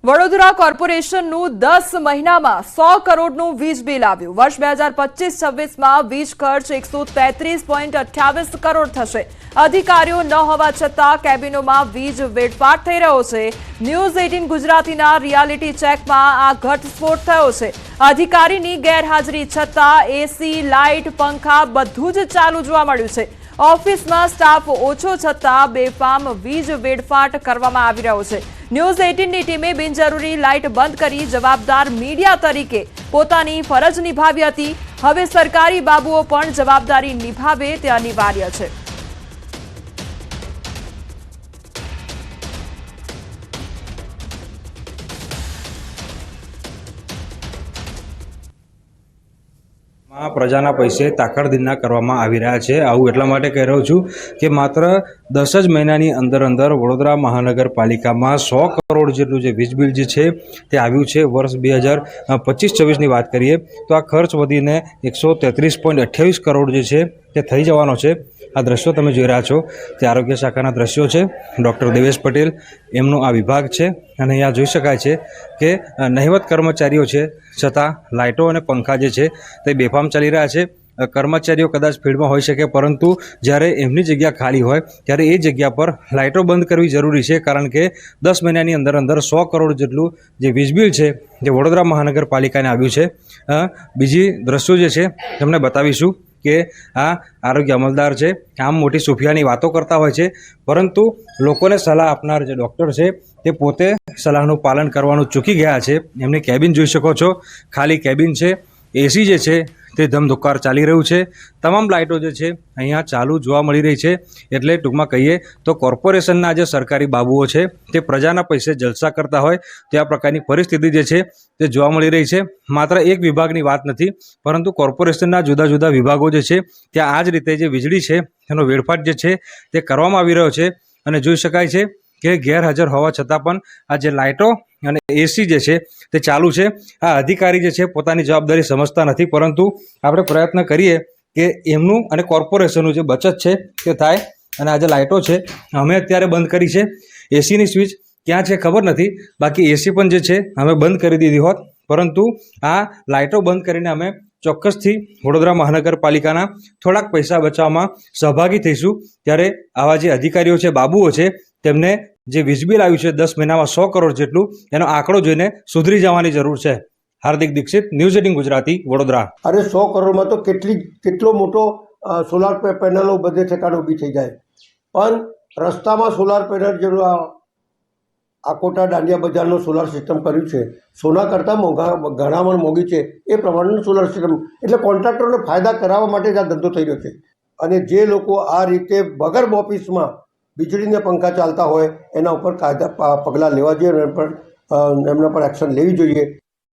વડોદરા કોર્પોરેશનનું 10 મહિનામાં 100 કરોડનું વીજ બિલ આવ્યું। વર્ષ 2025-26માં વીજ ખર્ચ 133.28 કરોડ થશે। અધિકારીઓ ન હોવા છતાં કેબિનોમાં વીજ વેડફાટ થઈ રહ્યો છે। ન્યૂઝ 18 ગુજરાતીના રિયાલિટી ચેકમાં આ ઘટસ્ફોટ થયો છે। અધિકારીની ગેરહાજરી છતાં એસી, લાઇટ, પંખા બધું જ ચાલુ જોવા મળ્યું છે। ઓફિસમાં સ્ટાફ ઓછો છતાં બેફામ વીજ વેડફાટ કરવામાં આવી રહ્યો છે। ન્યૂઝ 18ની ટીમે બિનજરૂરી લાઇટ બંધ કરી જવાબદાર મીડિયા તરીકે પોતાની ફરજ નિભાવી હતી। હવે સરકારી બાબુઓ પણ જવાબદારી નિભાવે તે અનિવાર્ય છે। પ્રજાના પૈસે તાકડધીના કરવામાં આવી રહ્યા છે। આવું એટલા માટે કહી રહ્યો છું કે માત્ર 10 જ મહિનાની અંદર વડોદરા મહાનગરપાલિકામાં 100 કરોડ જેટલું જે વીજ બિલ જે છે તે આવ્યું છે। વર્ષ 2025-26ની વાત કરીએ તો આ ખર્ચ વધીને 133.28 કરોડ જે છે તે થઈ જવાનો છે। આ દ્રશ્યો તમે જોઈ રહ્યા છો તે આરોગ્ય શાખાના દ્રશ્યો છે। ડૉક્ટર દેવેશ પટેલ એમનો આ વિભાગ છે અને અહીંયા જોઈ શકાય છે કે નહિવત કર્મચારીઓ છે છતાં લાઇટો અને પંખા જે છે તે બેફામ ચાલી રહ્યા છે। કર્મચારીઓ કદાચ ફિલ્ડમાં હોઈ શકે પરંતુ જ્યારે એમની જગ્યા ખાલી હોય ત્યારે એ જગ્યા પર લાઇટો બંધ કરવી જરૂરી છે, કારણ કે 10 મહિનાની અંદર 100 કરોડ જેટલું જે વીજ બિલ છે જે વડોદરા મહાનગરપાલિકાને આવ્યું છે। બીજી દ્રશ્યો જે છે તમને બતાવીશું કે આ આરોગ્ય અમલદાર છે, આમ મોટી સુફિયાની વાતો કરતા હોય છે પરંતુ લોકોને સલાહ આપનાર જે ડૉક્ટર છે તે પોતે સલાહનું પાલન કરવાનું ચૂકી ગયા છે। એમની કેબિન જોઈ શકો છો, ખાલી કેબિન છે। એસી જે છે તે ધમધુકાર ચાલી રહ્યું છે। તમામ લાઇટો જે છે અહીંયા ચાલુ જોવા મળી રહી છે। એટલે ટૂંકમાં કહીએ તો કોર્પોરેશનના જે સરકારી બાબુઓ છે તે પ્રજાના પૈસે જલસા કરતા હોય તે આ પ્રકારની પરિસ્થિતિ જે છે તે જોવા મળી રહી છે। માત્ર એક વિભાગની વાત નથી પરંતુ કોર્પોરેશનના જુદા જુદા વિભાગો જે છે ત્યાં આ જ રીતે જે વીજળી છે તેનો વેડફાટ જે છે તે કરવામાં આવી રહ્યો છે અને જોઈ શકાય છે કે ગેરહાજર હોવા છતાં પણ આ જે લાઇટો અને એસી જે છે તે ચાલુ છે। આ અધિકારી જે છે પોતાની જવાબદારી સમજતા નથી પરંતુ આપણે પ્રયત્ન કરીએ કે એમનું અને કોર્પોરેશનનું જે બચત છે તે થાય। અને આ જે લાઇટો છે અમે અત્યારે બંધ કરી છે। એસીની સ્વિચ ક્યાં છે ખબર નથી, બાકી એસી પણ જે છે અમે બંધ કરી દીધી હોત, પરંતુ આ લાઇટો બંધ કરીને અમે ચોક્કસથી વડોદરા મહાનગરપાલિકાના થોડાક પૈસા બચાવવામાં સહભાગી થઈશું। ત્યારે આવા જે અધિકારીઓ છે, બાબુઓ છે, તેમને જે વીજ બિલ આવ્યું છે 10 મહિનામાં 100 કરોડ જેટલું, એનો આંકડો જોઈને સુધરી જવાની જરૂર છે। હાર્દિક દીક્ષિત, ન્યૂઝ 18 ગુજરાતી, વડોદરા। અરે 100 કરોડમાં તો કેટલો મોટો સોલાર પેનલો બધે ઠેકાણે ઊભી થઈ જાય, પણ રસ્તામાં સોલાર પેનલ જેવું આ કોટા દાંડિયા બજારનો સોલાર સિસ્ટમ કર્યું છે। સોના કરતાં ઘણામાં મોંઘી છે એ પ્રમાણેનું સોલાર સિસ્ટમ, એટલે કોન્ટ્રાક્ટરોને ફાયદા કરાવવા માટે જ આ ધંધો થઈ રહ્યો છે। અને જે લોકો આ રીતે વગર ઓફિસમાં વીજળીને પંખા ચાલતા હોય એના ઉપર કાયદા પગલાં લેવા જોઈએ અને એમના પર એક્શન લેવી જોઈએ।